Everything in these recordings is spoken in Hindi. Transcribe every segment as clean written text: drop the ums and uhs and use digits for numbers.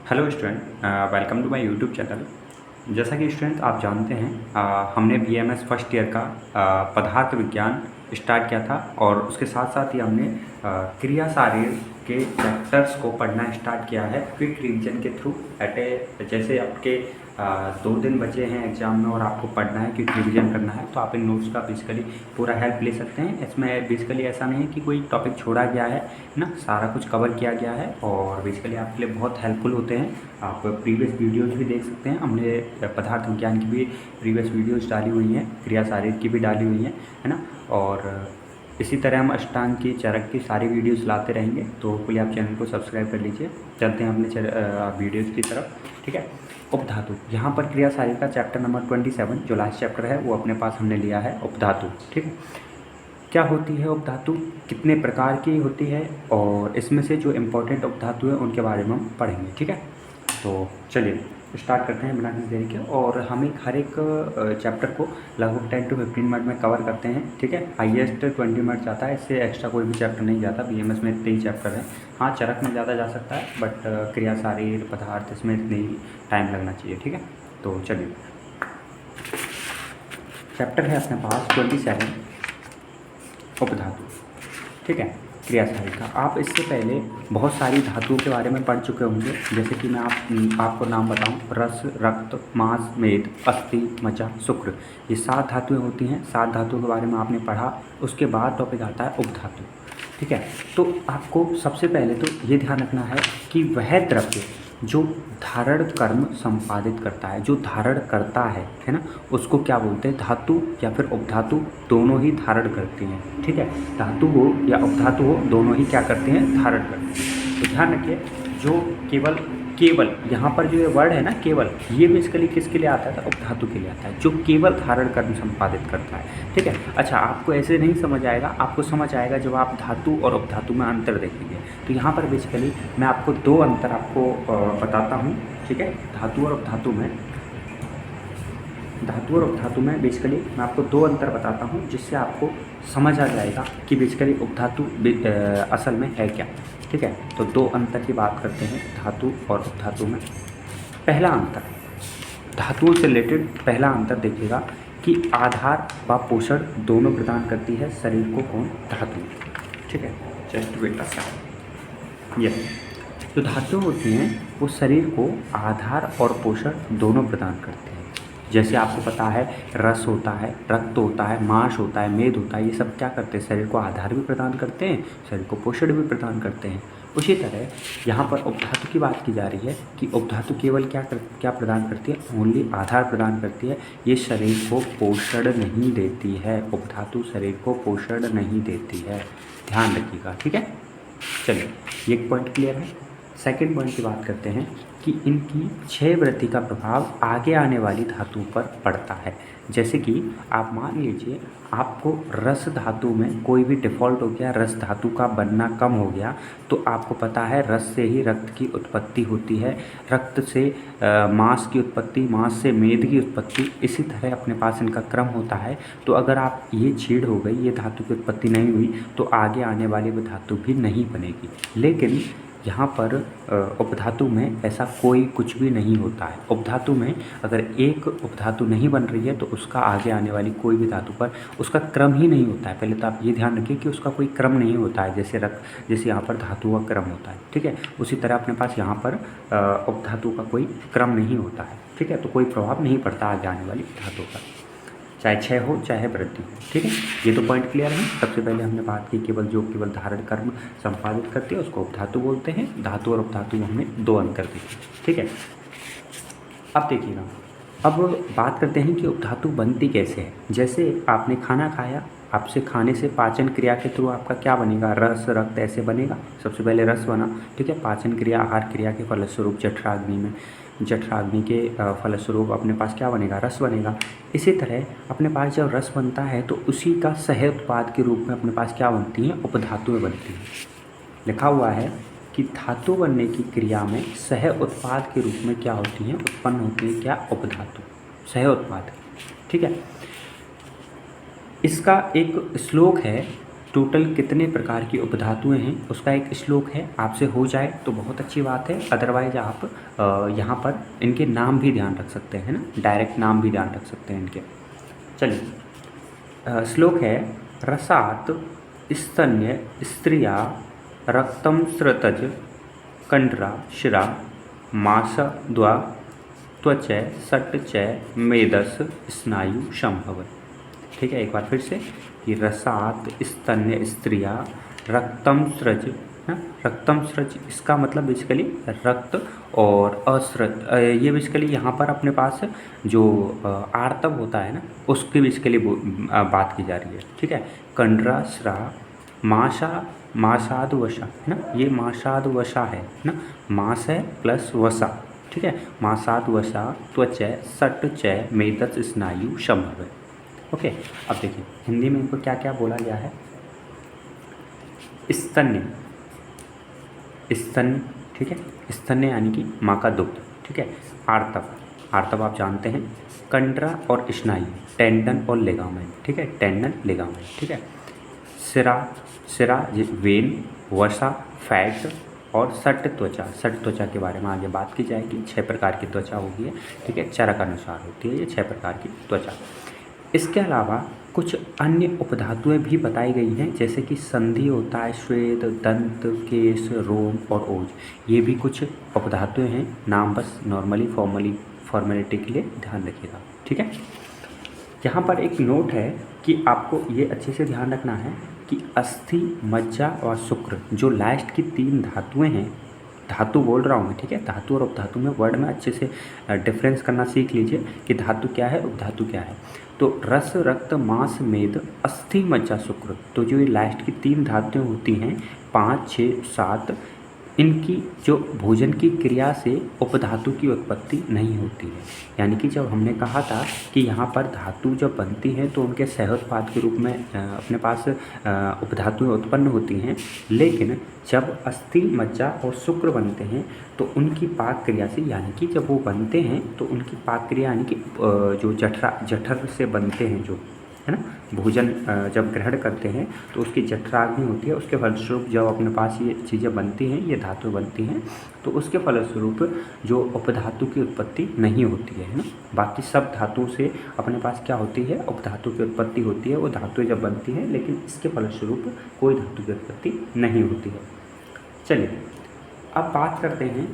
Hello student, welcome to my YouTube channel. जैसा कि स्टूडेंट आप जानते हैं, हमने बीएमएस फर्स्ट ईयर का पदार्थ विज्ञान स्टार्ट किया था और उसके साथ साथ ही हमने क्रिया शारीर के चैप्टर्स को पढ़ना स्टार्ट किया है क्विक रिवीजन के थ्रू। जैसे आपके 2 दिन बचे हैं एग्जाम में और आपको पढ़ना है, क्विक रिवीजन करना है, तो आप इन नोट्स का बेसिकली पूरा हेल्प ले सकते हैं। इसमें बेसिकली ऐसा नहीं है कि कोई टॉपिक छोड़ा गया है ना, सारा कुछ कवर किया गया है और बेसिकली आपके लिए बहुत हेल्पफुल होते हैं। आप प्रीवियस वीडियोज़ भी देख सकते हैं, हमने पदार्थ विज्ञान की भी प्रीवियस वीडियोज़ डाली हुई हैं, क्रिया शारीर की भी डाली हुई हैं, है ना। और इसी तरह हम अष्टांग की, चरक की सारी वीडियोज़ लाते रहेंगे, तो होपफुली आप चैनल को सब्सक्राइब कर लीजिए। चलते हैं अपने वीडियोज़ की तरफ, ठीक है। उपधातु, यहाँ पर क्रिया शारीर का चैप्टर नंबर 27 जो लास्ट चैप्टर है वो अपने पास हमने लिया है, उपधातु, ठीक है। क्या होती है उपधातु, कितने प्रकार की होती है और इसमें से जो इम्पोर्टेंट उपधातु है उनके बारे में हम पढ़ेंगे, ठीक है। तो चलिए स्टार्ट करते हैं बिना किसी देरी के। और हम हर एक चैप्टर को लगभग 10 to 15 मिनट में कवर करते हैं, ठीक है। हाईएस्ट 20 मिनट जाता है, इससे एक्स्ट्रा कोई भी चैप्टर नहीं जाता। बीएमएस में इतने ही चैप्टर है। हाँ, चरक में ज़्यादा जा सकता है, बट क्रिया शारीर पदार्थ इसमें इतनी ही टाइम लगना चाहिए, ठीक है। तो चलिए, चैप्टर है अपने पास 27 उपधातु, ठीक है, क्रिया शारीर का। आप इससे पहले बहुत सारी धातुओं के बारे में पढ़ चुके होंगे, जैसे कि मैं आपको नाम बताऊं, रस, रक्त, मांस, मेद, अस्थि, मज्जा, शुक्र, ये 7 धातुएं होती हैं। 7 धातुओं के बारे में आपने पढ़ा। उसके बाद टॉपिक आता है उपधातु, ठीक है। तो आपको सबसे पहले तो ये ध्यान रखना है कि वह द्रव्य जो धारण कर्म संपादित करता है, जो धारण करता है ना, उसको क्या बोलते हैं, धातु या फिर उपधातु, दोनों ही धारण करती हैं, ठीक है। धातु हो या उपधातु हो, दोनों ही क्या करते हैं, धारण करते हैं। तो ध्यान रखिए, जो केवल यहाँ पर जो ये वर्ड है ना, केवल, ये बेसिकली किसके लिए आता है, तो उपधातु के लिए आता है, जो केवल धारण कर्म संपादित करता है, ठीक है। अच्छा, आपको ऐसे नहीं समझ आएगा, आपको समझ आएगा जब आप धातु और उपधातु में अंतर देखेंगे। तो यहाँ पर बेसिकली मैं आपको 2 अंतर आपको बताता हूँ, ठीक है। धातु और उपधातु में बेसिकली मैं आपको 2 अंतर बताता हूँ, जिससे आपको समझ आ जाएगा कि बेसिकली उपधातु असल में है क्या, ठीक है। तो 2 अंतर की बात करते हैं धातु और उपधातु में। पहला अंतर, धातुओं से रिलेटेड पहला अंतर देखिएगा कि आधार व पोषण दोनों प्रदान करती है शरीर को कौन, धातु, ठीक है। Just wait a second. Yes, जो धातुएं होती हैं वो शरीर को आधार और पोषण दोनों प्रदान करते हैं। जैसे आपको पता है, रस होता है, रक्त होता है, मांस होता है, मेद होता है, ये सब क्या करते हैं, शरीर को आधार भी प्रदान करते हैं, शरीर को पोषण भी प्रदान करते हैं। उसी तरह यहाँ पर उपधातु की बात की जा रही है कि उपधातु केवल क्या प्रदान करती है, ओनली आधार प्रदान करती है, ये शरीर को पोषण नहीं देती है। उपधातु शरीर को पोषण नहीं देती है, ध्यान रखिएगा, ठीक है। चलिए, ये एक पॉइंट क्लियर है। सेकंड पॉइंट की बात करते हैं कि इनकी क्षय वृद्धि का प्रभाव आगे आने वाली धातुओं पर पड़ता है। जैसे कि आप मान लीजिए, आपको रस धातु में कोई भी डिफ़ॉल्ट हो गया, रस धातु का बनना कम हो गया, तो आपको पता है रस से ही रक्त की उत्पत्ति होती है, रक्त से मांस की उत्पत्ति, मांस से मेद की उत्पत्ति, इसी तरह अपने पास इनका क्रम होता है। तो अगर आप ये छीड़ हो गई, ये धातु की उत्पत्ति नहीं हुई, तो आगे आने वाली वो धातु भी नहीं बनेगी। लेकिन यहाँ पर उपधातु में ऐसा कोई कुछ भी नहीं होता है। उपधातु में अगर एक उपधातु नहीं बन रही है तो उसका आगे आने वाली कोई भी धातु पर उसका क्रम ही नहीं होता है। पहले तो आप ये ध्यान रखिए कि उसका कोई क्रम नहीं होता है, जैसे यहाँ पर धातु का क्रम होता है, ठीक है। उसी तरह अपने पास यहाँ पर उपधातु का कोई क्रम नहीं होता है, ठीक है। तो कोई प्रभाव नहीं पड़ता आगे आने वाली धातु पर, चाहे क्षय हो चाहे वृद्धि, ठीक है। ये तो पॉइंट क्लियर है। सबसे पहले हमने बात की केवल धारण कर्म संपादित करती है उसको उपधातु बोलते हैं। धातु और उपधातु में हमने 2 अंतर देखे, ठीक है। अब देखिएगा, अब बात करते हैं कि उपधातु बनती कैसे है। जैसे आपने खाना खाया, आपसे खाने से पाचन क्रिया के थ्रू आपका क्या बनेगा, रस, रक्त ऐसे बनेगा। सबसे पहले रस बना, ठीक है। पाचन क्रिया, आहार क्रिया के फलस्वरूप जठराग्नि के फलस्वरूप अपने पास क्या बनेगा, रस बनेगा। इसी तरह अपने पास जब रस बनता है तो उसी का सह उत्पाद के रूप में अपने पास क्या बनती हैं, उपधातुएं बनती हैं। लिखा हुआ है कि धातु बनने की क्रिया में सह उत्पाद के रूप में क्या होती हैं, उत्पन्न होती है क्या, उपधातु, सह उत्पाद, ठीक है। इसका एक श्लोक है, टोटल कितने प्रकार की उपधातुएं हैं उसका एक श्लोक है, आपसे हो जाए तो बहुत अच्छी बात है, अदरवाइज आप यहाँ पर इनके नाम भी ध्यान रख सकते हैं ना, डायरेक्ट नाम भी ध्यान रख सकते हैं इनके। चलिए श्लोक है, रसात स्तन्य स्त्रिया रक्तम स्रतज कंडरा शिरा मासद्वा त्वचय सट्चय मेदस स्नायु संभव। ठीक है, एक बार फिर से कि रसात स्तन्य स्त्रिया रक्तम स्रज, रक्तम स्रज इसका मतलब बेसिकली रक्त और असृज, ये बेसिकली यहाँ पर अपने पास जो आर्तव होता है ना उसकी बेसिकली बात की जा रही है। ठीक है, कंडरा श्रा मासाद वशा है ना, ये मासाद वशा है ना, मास है प्लस वसा। ठीक है, मासाद वशा त्वचय सट्चय मेदस स्नायु संभव है। ओके, अब देखिए हिंदी में इनको क्या क्या बोला गया है। स्तन्य, स्तन्य, ठीक है, स्तन्य यानी कि माँ का दुग्ध। ठीक है, आर्तव, आर्तव आप जानते हैं, कंडरा और स्नायु टेंडन और लिगामेंट। ठीक है, टेंडन लिगामेंट। ठीक है, सिरा, सिरा वेन, वसा फैट और सट त्वचा, सट त्वचा के बारे में आगे बात की जाएगी। 6 प्रकार की त्वचा होती है। ठीक है, चरक अनुसार होती है ये 6 प्रकार की त्वचा। इसके अलावा कुछ अन्य उपधातुएं भी बताई गई हैं, जैसे कि संधि होता है, श्वेत, दंत, केश, रोम और ओज, ये भी कुछ उपधातुएं हैं। नाम बस नॉर्मली फॉर्मेलिटी के लिए ध्यान रखिएगा। ठीक है, यहाँ पर एक नोट है कि आपको ये अच्छे से ध्यान रखना है कि अस्थि, मज्जा और शुक्र जो लास्ट की 3 धातुएं हैं, धातु बोल रहा हूँ मैं। ठीक है, धातु और उपधातु में वर्ड में अच्छे से डिफरेंस करना सीख लीजिए कि धातु क्या है, उपधातु क्या है। तो रस, रक्त, मांस, मेद, अस्थि, मज्जा, शुक्र, तो जो ये लास्ट की 3 धातुएं होती हैं 5, 6, 7, इनकी जो भोजन की क्रिया से उपधातु की उत्पत्ति नहीं होती है। यानी कि जब हमने कहा था कि यहाँ पर धातु जब बनती हैं तो उनके सहोत्पाद के रूप में अपने पास उपधातुएं उत्पन्न होती हैं, लेकिन जब अस्थि, मज्जा और शुक्र बनते हैं तो उनकी पाक क्रिया से, यानी कि जब वो बनते हैं तो उनकी पाक क्रिया यानी कि जो जठर से बनते हैं, जो है ना भोजन जब ग्रहण करते हैं तो उसकी जठराग्नि होती है, उसके फलस्वरूप जब अपने पास ये चीज़ें बनती हैं, ये धातु बनती हैं, तो उसके फलस्वरूप जो उपधातु की उत्पत्ति नहीं होती है ना। बाकी सब धातुओं से अपने पास क्या होती है, उपधातु की उत्पत्ति होती है, वो धातुएं जब बनती हैं, लेकिन इसके फलस्वरूप कोई धातु की उत्पत्ति नहीं होती है। चलिए अब बात करते हैं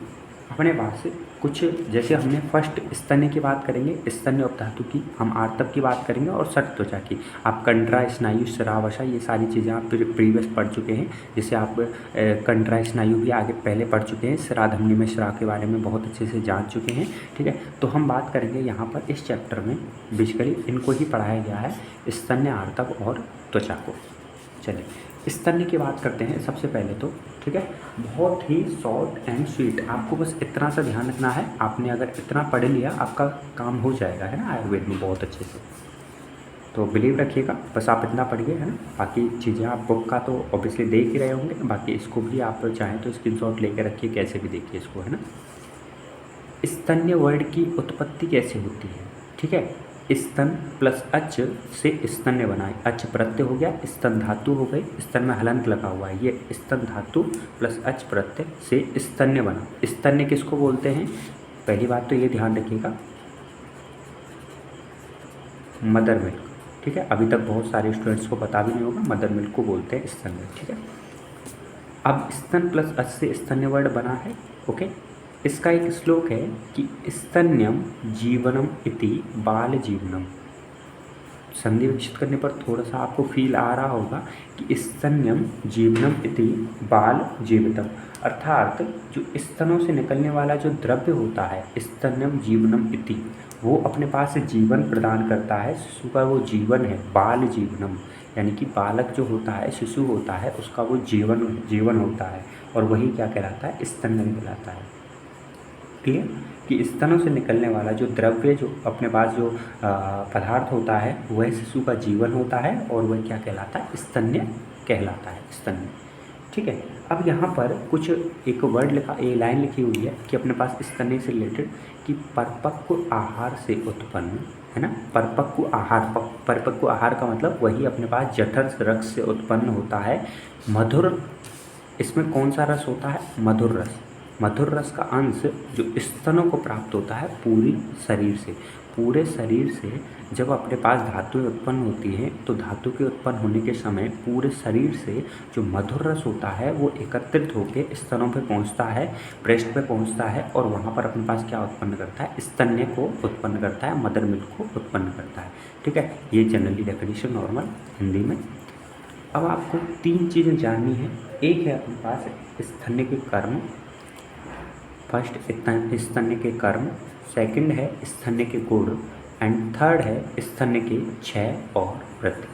अपने पास कुछ, जैसे हमने फर्स्ट स्तन्य की बात करेंगे, स्तन्य उपधातु की, हम आर्तव की बात करेंगे और सट त्वचा की। आप कंडरा, स्नायु, सिरा, वसा, ये सारी चीज़ें आप प्रीवियस पढ़ चुके हैं। जैसे आप कंडरा, स्नायु भी आगे पहले पढ़ चुके हैं, सिरा धमनी में सिरा के बारे में बहुत अच्छे से जान चुके हैं। ठीक है, तो हम बात करेंगे यहाँ पर इस चैप्टर में बेसिकली इनको ही पढ़ाया गया है, स्तन्य, आर्तव और त्वचा को। चलिए स्तन्य की बात करते हैं सबसे पहले तो। ठीक है, बहुत ही शॉर्ट एंड स्वीट, आपको बस इतना सा ध्यान रखना है। आपने अगर इतना पढ़ लिया आपका काम हो जाएगा, है ना, आयुर्वेद में बहुत अच्छे से। तो बिलीव रखिएगा, बस आप इतना पढ़िए, है ना। बाकी चीज़ें आप बुक का तो ऑब्वियसली देख ही रहे होंगे, बाकी इसको भी आप चाहें तो स्क्रीनशॉट लेके रखिए, कैसे भी देखिए इसको, है ना। स्तन्य वर्ड की उत्पत्ति कैसे होती है। ठीक है, स्तन प्लस अच से स्तन्य बनाए, अच प्रत्यय हो गया, स्तन धातु हो गई, स्तन में हलंत लगा हुआ है, ये स्तन धातु प्लस अच प्रत्यय से स्तन्य बना। स्तन्य किसको बोलते हैं, पहली बात तो ये ध्यान रखिएगा, मदर मिल्क। ठीक है, अभी तक बहुत सारे स्टूडेंट्स को पता भी नहीं होगा, मदर मिल्क को बोलते हैं स्तन्य। ठीक है, अब स्तन प्लस अच से स्तन्य वर्ड बना है। ओके, इसका एक श्लोक है कि स्तन्यम जीवनम इति बाल जीवनम। संधि विकसित करने पर थोड़ा सा आपको फील आ रहा होगा कि स्तन्यम जीवनम इति बाल जीवितम, अर्थात जो स्तनों से निकलने वाला जो द्रव्य होता है, स्तन्यम जीवनम इति, वो अपने पास जीवन प्रदान करता है, शिशु का वो जीवन है, बाल जीवनम, यानी कि बालक जो होता है, शिशु होता है, उसका वो जीवन होता है, और वही क्या कहलाता है, स्तन्य कहलाता है। क्लियर, कि स्तनों से निकलने वाला जो द्रव्य, जो अपने पास जो पदार्थ होता है, वह शिशु का जीवन होता है, और वह क्या कहलाता है, स्तन्य कहलाता है, स्तन्य। ठीक है, अब यहाँ पर कुछ एक वर्ड लिखा, ये लाइन लिखी हुई है कि अपने पास स्तन्य से रिलेटेड कि परिपक्व आहार से उत्पन्न है ना। परिपक्व आहार, परिपक्व आहार का मतलब वही अपने पास जठर रस से उत्पन्न होता है मधुर। इसमें कौन सा रस होता है? मधुर रस। मधुर रस का अंश जो स्तनों को प्राप्त होता है पूरी शरीर से। पूरे शरीर से जब अपने पास धातुएं उत्पन्न होती हैं तो धातु के उत्पन्न होने के समय पूरे शरीर से जो मधुर रस होता है वो एकत्रित होकर स्तनों पे पहुंचता है, ब्रेस्ट पे पहुंचता है और वहाँ पर अपने पास क्या उत्पन्न करता है? स्तन्य को उत्पन्न करता है, मदर मिल्क को उत्पन्न करता है। ठीक है, ये जनरली डेफिनेशन नॉर्मल हिंदी में। अब आपको 3 चीज़ें जाननी है। एक है अपने पास स्तन्य के कर्म, फर्स्ट स्तन्य के कर्म, सेकंड है स्तन्य के गुण एंड थर्ड है स्तन्य के क्षय और वृद्धि।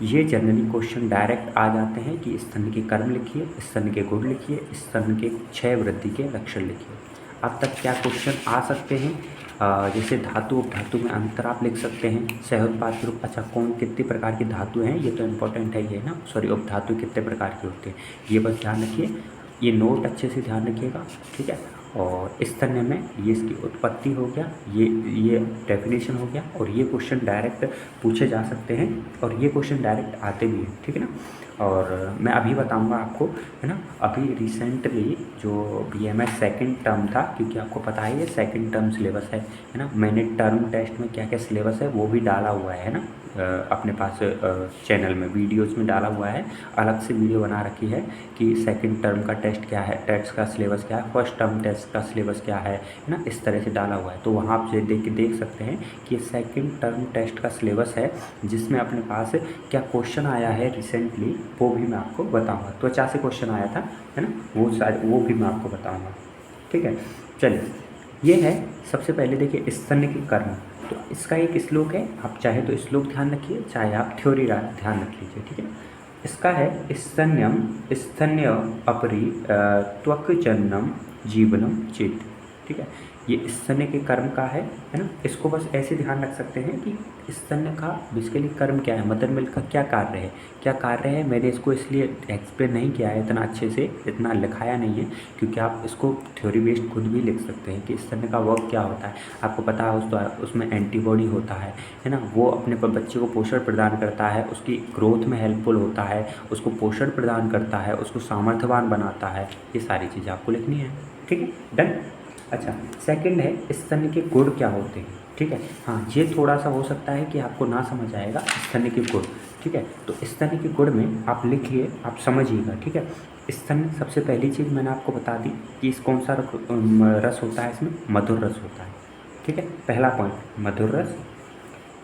ये जनरली क्वेश्चन डायरेक्ट आ जाते हैं कि स्तन्य के कर्म लिखिए, स्तन्य के गुण लिखिए, स्तन्य के क्षय वृद्धि के लक्षण लिखिए। अब तक क्या क्वेश्चन आ सकते हैं? जैसे धातु उपधातु में अंतर आप लिख सकते हैं, सहोत्पाद रूप। अच्छा, कौन कितने प्रकार की धातु हैं ये तो इम्पोर्टेंट है ये ना, सॉरी उपधातु कितने प्रकार के होते हैं ये बस ध्यान रखिए, ये नोट अच्छे से ध्यान रखिएगा। ठीक है, और स्तन्य में ये इसकी उत्पत्ति हो गया, ये डेफिनेशन हो गया, और ये क्वेश्चन डायरेक्ट पूछे जा सकते हैं और ये क्वेश्चन डायरेक्ट आते भी हैं। ठीक है ना, और मैं अभी बताऊंगा आपको, है ना। अभी रिसेंटली जो BMS सेकंड टर्म था, क्योंकि आपको पता है ये सेकंड टर्म सिलेबस है ना, मैंने टर्म टेस्ट में क्या क्या सिलेबस है वो भी डाला हुआ है ना, अपने पास चैनल में वीडियोस में डाला हुआ है, अलग से वीडियो बना रखी है कि सेकंड टर्म का टेस्ट क्या है, टेस्ट का सिलेबस क्या है, फर्स्ट टर्म टेस्ट का सिलेबस क्या है ना, इस तरह से डाला हुआ है। तो वहाँ आप देख सकते हैं कि ये सेकंड टर्म टेस्ट का सिलेबस है, जिसमें अपने पास क्या क्वेश्चन आया है रिसेंटली वो भी मैं आपको बताऊँगा। त्वचा से क्वेश्चन आया था, है ना, वो भी मैं आपको बताऊँगा। ठीक है, चलिए, ये है सबसे पहले देखिए स्तन्य के कर्म। तो इसका एक श्लोक है, आप चाहे तो श्लोक ध्यान रखिए, चाहे आप थ्योरी ध्यान रख लीजिए। ठीक है, इसका है स्तन्यम स्तन्य अपरि त्वक जन्नम जीवनम चेत। ठीक है, ये स्तन्य के कर्म का है ना। इसको बस ऐसे ध्यान रख सकते हैं कि स्तन्य का बेसिकली कर्म क्या है, मदर मिल्क का क्या कार्य है, क्या कार्य है। मैंने इसको इसलिए एक्सप्लेन नहीं किया है इतना अच्छे से, इतना लिखाया नहीं है, क्योंकि आप इसको थ्योरी बेस्ड खुद भी लिख सकते हैं कि स्तन्य का वर्क क्या होता है। आपको पता है उसमें एंटीबॉडी होता है ना, वो अपने बच्चे को पोषण प्रदान करता है, उसकी ग्रोथ में हेल्पफुल होता है, उसको पोषण प्रदान करता है, उसको सामर्थ्यवान बनाता है। ये सारी चीज़ें आपको लिखनी है। ठीक है, डन। अच्छा, सेकंड है स्तन्य के गुण क्या होते हैं। ठीक है, हाँ, ये थोड़ा सा हो सकता है कि आपको ना समझ आएगा स्तन्य के गुण। ठीक है, तो स्तन्य के गुण में आप लिखिए, आप समझिएगा। ठीक है, स्तन्य सबसे पहली चीज़ मैंने आपको बता दी कि इस कौन सा रस होता है, इसमें मधुर रस होता है। ठीक है, पहला पॉइंट मधुर रस।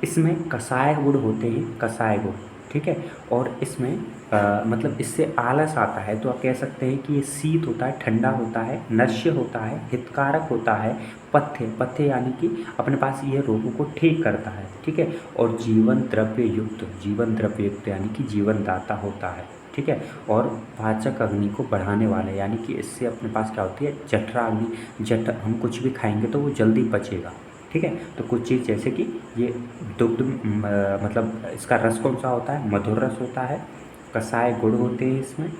इसमें कसाय गुण होते हैं, कसाय गुण। ठीक है, और इसमें मतलब इससे आलस आता है, तो आप कह सकते हैं कि ये शीत होता है, ठंडा होता है, नश्य होता है, हितकारक होता है, पथ्य, पथ्य यानी कि अपने पास ये रोगों को ठीक करता है। ठीक है, और जीवन द्रव्य युक्त यानी कि जीवनदाता होता है। ठीक है, और पाचक अग्नि को बढ़ाने वाले, यानी कि इससे अपने पास क्या होती है, जठराग्नि, हम कुछ भी खाएंगे तो वो जल्दी पचेगा। ठीक है, तो कुछ चीज़ जैसे कि ये दुग्ध, मतलब इसका रस कौन सा होता है, मधुर रस होता है, कसाय गुण होते हैं इसमें,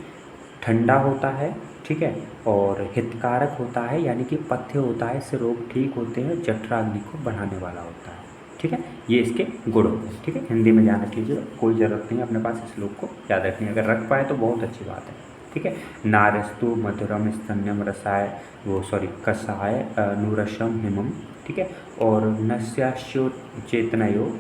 ठंडा होता है। ठीक है, और हितकारक होता है, यानी कि पथ्य होता है, इससे रोग ठीक होते हैं, जठराग्नि को बढ़ाने वाला होता है। ठीक है, ये इसके गुण होते हैं। ठीक है, हिंदी में ध्यान रख लीजिएगा, कोई ज़रूरत नहीं है अपने पास इस श्लोक को याद रखनी, अगर रख पाए तो बहुत अच्छी बात है। ठीक है, नारस्तु मधुरम स्तन्यम रसाय कसाय नुरसम हिमम। ठीक है, और नस्याश्यो चेतनयो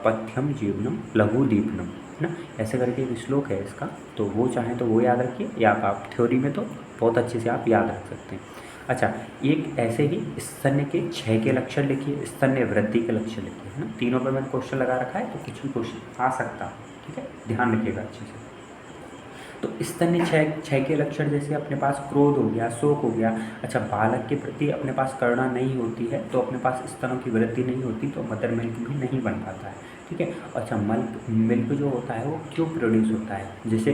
पथ्यम जीवनम लघु दीपनम, है ना, ऐसे करके एक श्लोक है इसका, तो वो चाहें तो वो याद रखिए, या आप थ्योरी में तो बहुत अच्छे से आप याद रख सकते हैं। अच्छा, एक ऐसे ही स्तन्य के क्षय के लक्षण लिखिए, स्तन्य वृद्धि के लक्षण लिखिए, है ना। तीनों पे मैंने क्वेश्चन लगा रखा है, तो कुछ भी क्वेश्चन आ सकता है। ठीक है, ध्यान रखिएगा अच्छे से। तो स्तन्य क्षय के लक्षण जैसे अपने पास क्रोध हो गया, शोक हो गया। अच्छा, बालक के प्रति अपने पास करुणा नहीं होती है, तो अपने पास स्तनों की वृद्धि नहीं होती, तो मदर मिल्क भी नहीं बन पाता है। ठीक है, अच्छा, मिल्क जो होता है वो क्यों प्रोड्यूस होता है, जैसे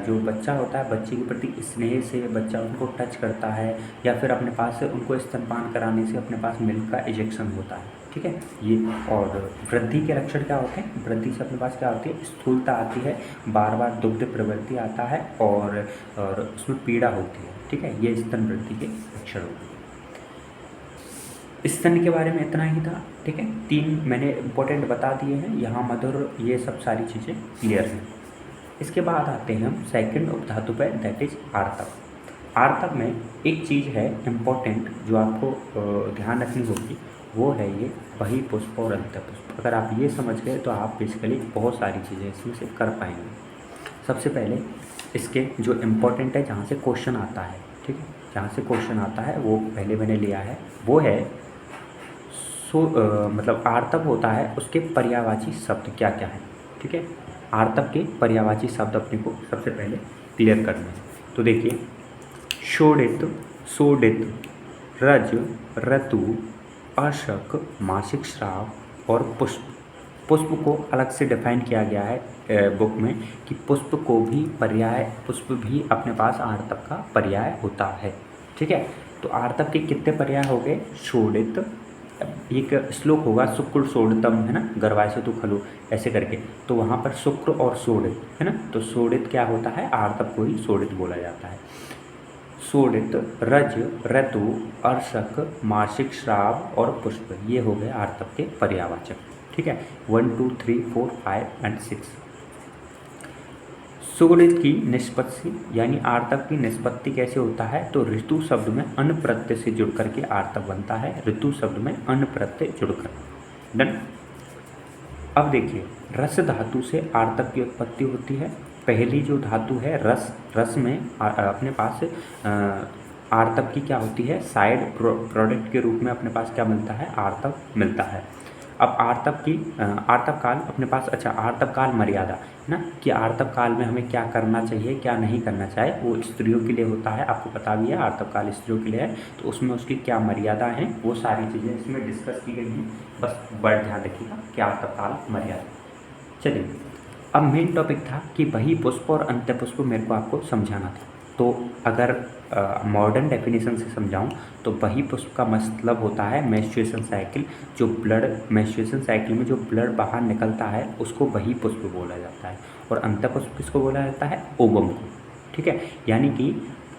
जो बच्चा होता है, बच्चे के प्रति स्नेह से बच्चा उनको टच करता है, या फिर अपने पास उनको स्तनपान कराने से अपने पास मिल्क का इजेक्शन होता है। ठीक है, ये। और वृद्धि के लक्षण क्या होते हैं, वृद्धि से अपने पास क्या होती है, स्थूलता आती है, बार बार दुग्ध प्रवृत्ति आता है, और उसमें पीड़ा होती है। ठीक है, ये स्तन वृद्धि के लक्षण होते हैं। स्तन के बारे में इतना ही था, ठीक है। 3 मैंने इम्पोर्टेंट बता दिए हैं, यहाँ मधुर, ये सब सारी चीज़ें क्लियर हैं। इसके बाद आते हैं हम सेकंड उपधातु पे, दैट इज आर्तक। आर्तक में एक चीज़ है इम्पोर्टेंट जो आपको ध्यान रखनी होगी, वो है ये बही पुष्प और अंत्य पुष्प। अगर आप ये समझ गए तो आप बेसिकली बहुत सारी चीज़ें इसमें से कर पाएंगे। सबसे पहले इसके जो इम्पोर्टेंट है, जहाँ से क्वेश्चन आता है, ठीक है, जहाँ से क्वेश्चन आता है वो पहले मैंने लिया है, वो है मतलब आर्तक होता है, उसके पर्यायवाची शब्द क्या क्या है, ठीक है। आर्तक के पर्यायवाची शब्द अपने को सबसे पहले क्लियर करने हैं। तो देखिए, शोणित, सोडित, रज, ऋतु, अशक, मासिक स्राव और पुष्प। पुष्प को अलग से डिफाइन किया गया है बुक में कि पुष्प को भी पर्याय, पुष्प भी अपने पास आर्तक का पर्याय होता है, ठीक है। तो आर्तक के कितने पर्याय हो गए? शोणित, एक श्लोक होगा शुक्र शोणितम, है ना, गर्भाय से तू खलु, ऐसे करके, तो वहाँ पर शुक्र और शोणित, है ना, तो शोणित क्या होता है? आर्तक को ही शोणित बोला जाता है। शोणित, रज, ऋतु, अर्शक, मासिक स्राव और पुष्प, ये हो गए आर्तक के पर्यायवाचक, ठीक है। 1 2 3 4 5 एंड 6। सुगुणित की निष्पत्ति यानी आर्तक की निष्पत्ति कैसे होता है? तो ऋतु शब्द में अन प्रत्यय से जुड़ करके आर्तक बनता है, ऋतु शब्द में अन प्रत्यय जुड़कर। डन। अब देखिए, रस धातु से आर्तक की उत्पत्ति होती है। पहली जो धातु है रस, रस में अपने पास आर्तक की क्या होती है? साइड प्रोडक्ट के रूप में अपने पास क्या मिलता है? आर्तक मिलता है। अब आर्तक की आर्तक काल अपने पास, अच्छा, आर्तक काल मर्यादा ना, कि आर्तक काल में हमें क्या करना चाहिए, क्या नहीं करना चाहिए, वो स्त्रियों के लिए होता है, आपको पता भी है आर्तक काल स्त्रियों के लिए है, तो उसमें उसकी क्या मर्यादा है, वो सारी चीज़ें इसमें डिस्कस की गई हैं। बस बड़ा ध्यान रखिएगा कि आर्तक काल मर्यादा। चलिए, अब मेन टॉपिक था कि बही पुष्प और अंत्य पुष्प मेरे को आपको समझाना था। तो अगर मॉडर्न डेफिनेशन से समझाऊं तो बही पुष्प का मतलब होता है मेंस्ट्रुएशन साइकिल, जो ब्लड, मेंस्ट्रुएशन साइकिल में जो ब्लड बाहर निकलता है उसको बही पुष्प बोला जाता है। और अंत्य पुष्प किसको बोला जाता है? ओवम को, ठीक है। यानी कि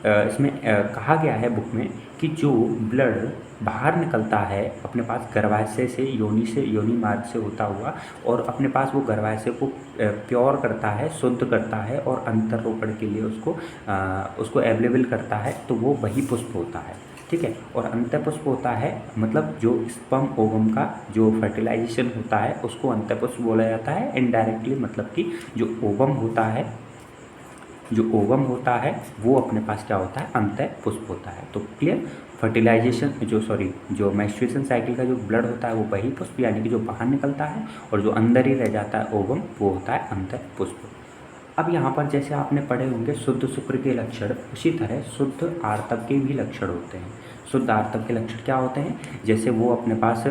इसमें कहा गया है बुक में कि जो ब्लड बाहर निकलता है अपने पास गर्भाशय से, योनि से, योनि मार्ग से होता हुआ, और अपने पास वो गर्भाशय को प्योर करता है, शुद्ध करता है और अंतरोपण के लिए उसको अवेलेबल करता है, तो वो वही पुष्प होता है, ठीक है। और अंतःपुष्प होता है मतलब जो स्पर्म ओवम का जो फर्टिलाइजेशन होता है उसको अंतःपुष्प बोला जाता है। इनडायरेक्टली मतलब कि जो ओवम होता है, जो ओवम होता है वो अपने पास क्या होता है? अंतः पुष्प होता है। तो क्लियर, फर्टिलाइजेशन जो मेंस्ट्रुएशन साइकिल का जो ब्लड होता है वो बही पुष्प यानी कि जो बाहर निकलता है, और जो अंदर ही रह जाता है ओवम वो होता है अंतः पुष्प। अब यहाँ पर जैसे आपने पढ़े होंगे शुद्ध शुक्र के लक्षण, उसी तरह शुद्ध आर्तक के भी लक्षण होते हैं। शुद्ध आर्तक के लक्षण क्या होते हैं? जैसे वो अपने पास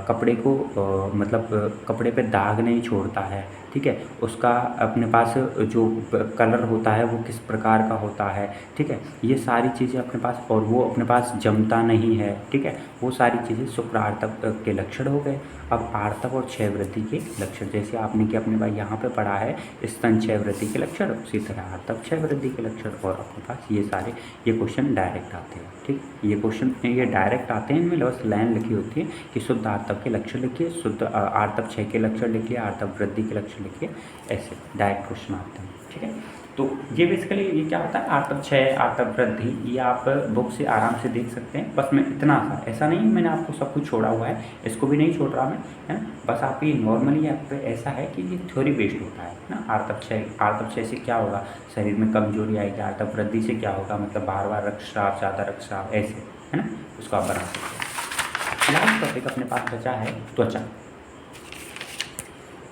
कपड़े को मतलब कपड़े पे दाग नहीं छोड़ता है, ठीक है, उसका अपने पास जो कलर होता है वो किस प्रकार का होता है, ठीक है, ये सारी चीज़ें अपने पास, और वो अपने पास जमता नहीं है, ठीक है, वो सारी चीज़ें शुक्र आर्तक के लक्षण हो गए। अब आर्तक और क्षय वृद्धि के लक्षण, जैसे आपने कि अपने भाई यहाँ पे पढ़ा है स्तन क्षय वृद्धि के लक्षण, उसी तरह आर्तक क्षय वृद्धि के लक्षण, और अपने पास ये सारे ये क्वेश्चन डायरेक्ट आते हैं, ठीक, ये क्वेश्चन ये डायरेक्ट आते हैं, इनमें बस लाइन लिखी होती है कि शुद्ध आर्तक के लक्षण लिखिए, शुद्ध आर्तक क्षय के लक्षण लिखिए, आर्तक वृद्धि के लक्षण लिखिए, ऐसे डायरेक्ट क्वेश्चन आते हैं, ठीक है। तो ये बेसिकली ये क्या होता है? आर्तक क्षय, आर्तक वृद्धि, ये आप बुक से आराम से देख सकते हैं। बस मैं इतना सा, ऐसा नहीं मैंने आपको सब कुछ छोड़ा हुआ है, इसको भी नहीं छोड़ रहा मैं, है ना, बस आप ये नॉर्मली आप पे ऐसा है कि ये थ्योरी बेस्ड होता है ना। आर्तक क्षय से क्या होगा? शरीर में कमजोरी आएगी। आर्तक वृद्धि से क्या होगा? मतलब बार बार रक्तस्राव, ज़्यादा रक्तस्राव, ऐसे, है ना, उसको आप बना सकते हैं। लास्ट टॉपिक अपने पास बचा है त्वचा।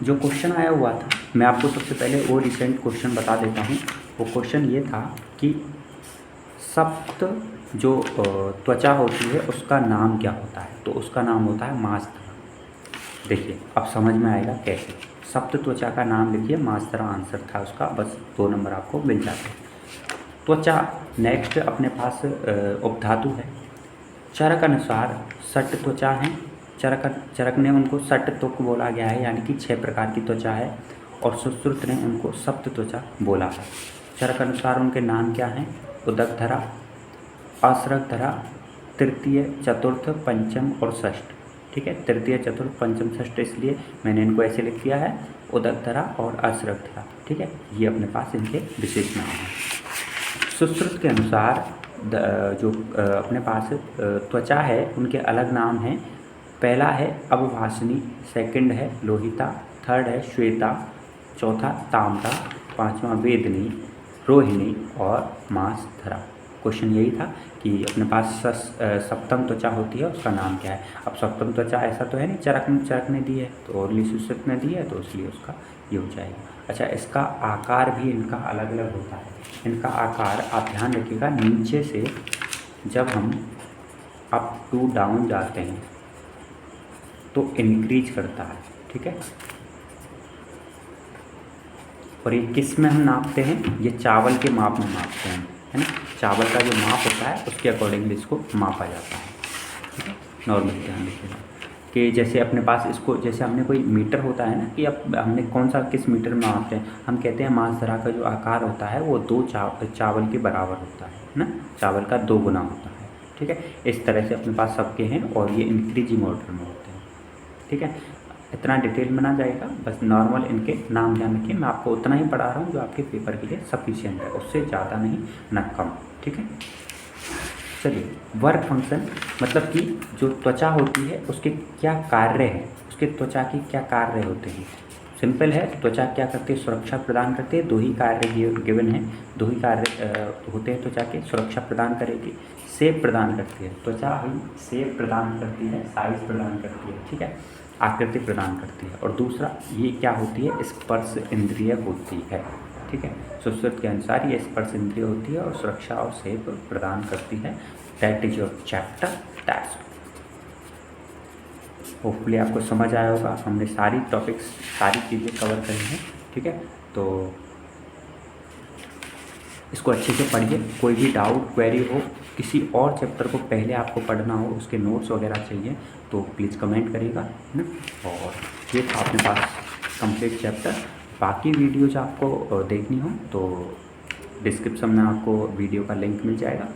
जो क्वेश्चन आया हुआ था, मैं आपको सबसे पहले वो रिसेंट क्वेश्चन बता देता हूँ। वो क्वेश्चन ये था कि सप्त जो त्वचा होती है उसका नाम क्या होता है? तो उसका नाम होता है मांसधरा। देखिए अब समझ में आएगा कैसे। सप्त त्वचा का नाम लिखिए, मांसधरा आंसर था उसका, बस 2 नंबर आपको मिल जाते हैं। त्वचा नेक्स्ट अपने पास उपधातु है। चरक अनुसार षट त्वचा हैं। चरक ने उनको षट त्वक बोला गया है, यानी कि 6 प्रकार की त्वचा है, और सुश्रुत ने उनको सप्त त्वचा बोला है। चरक अनुसार उनके नाम क्या हैं? उदकधरा, असरकधरा, तृतीय, चतुर्थ, पंचम और षष्ठ। ठीक है, तृतीय, चतुर्थ, पंचम, षष्ठ, इसलिए मैंने इनको ऐसे लिख दिया है, उदरधरा और अश्रद्धरा। ठीक है, ये अपने पास इनके विशेष नाम हैं। सुश्रुत के अनुसार जो अपने पास त्वचा है उनके अलग नाम हैं। पहला है अबभाषिणी, सेकंड है लोहिता, थर्ड है श्वेता, चौथा ताम्रा, पांचवा वेदनी, रोहिणी और मासधरा। क्वेश्चन यही था कि अपने पास सप्तम त्वचा होती है, उसका नाम क्या है। अब सप्तम त्वचा ऐसा तो है नहीं, चरक ने दी है तो ओरली सुश्रुत ने दी है, तो इसलिए उसका ये हो जाएगा। अच्छा, इसका आकार भी इनका अलग अलग होता है। इनका आकार आप ध्यान रखिएगा, नीचे से जब हम अप टू डाउन जाते हैं तो इंक्रीज करता है। ठीक है, और ये किस में हम नापते हैं, ये चावल के माप में नापते हैं, है ना। चावल का जो माप होता है उसके अकॉर्डिंगली इसको मापा जाता है। ठीक है, नॉर्मली ध्यान रखिएगा कि जैसे अपने पास इसको, जैसे हमने कोई मीटर होता है ना, कि अब हमने कौन सा किस मीटर में मापते हैं, हम कहते हैं मासधरा का जो आकार होता है वो 2 चावल के बराबर होता है ना, चावल का 2 गुना होता है। ठीक है, इस तरह से अपने पास सबके हैं और ये इंक्रीजिंग ऑर्डर में होते हैं। ठीक है, इतना डिटेल में ना जाएगा, बस नॉर्मल इनके नाम ध्यान रखिए। मैं आपको उतना ही पढ़ा रहा हूँ जो आपके पेपर के लिए सफिशिएंट है, उससे ज़्यादा नहीं न कम। ठीक है, चलिए, वर्क फंक्शन मतलब कि जो त्वचा होती है उसके क्या कार्य हैं, उसके त्वचा के क्या कार्य होते हैं। सिंपल है, त्वचा क्या करती है, सुरक्षा प्रदान करती है। 2 ही कार्य गिवन है, 2 ही कार्य होते हैं त्वचा के। सुरक्षा प्रदान करेगी, शेप प्रदान करती है, त्वचा ही शेप प्रदान करती है, साइज प्रदान करती है। ठीक है, आकृति प्रदान करती है। और दूसरा ये क्या होती है, स्पर्श इंद्रिय होती है। ठीक है, सुश्रुत के अनुसार ये स्पर्श इंद्रिय होती है और सुरक्षा और शेप प्रदान करती है। That is your chapter that's. Hopefully आपको समझ आया होगा, हमने सारी टॉपिक्स, सारी चीज़ें कवर करी हैं। ठीक है, तो इसको अच्छे से पढ़िए। कोई भी डाउट, क्वेरी हो, किसी और चैप्टर को पहले आपको पढ़ना हो, उसके नोट्स वगैरह चाहिए तो प्लीज़ कमेंट करिएगा, है ना। और ये था अपने पास कंप्लीट चैप्टर। बाकी वीडियोज आपको देखनी हो तो डिस्क्रिप्शन में आपको वीडियो का लिंक मिल जाएगा,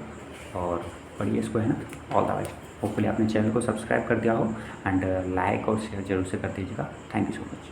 और पढ़िए इसको, है ना। All the best. होपफुली आपने चैनल को सब्सक्राइब कर दिया हो, एंड लाइक और शेयर जरूर से कर दीजिएगा। Thank you so much.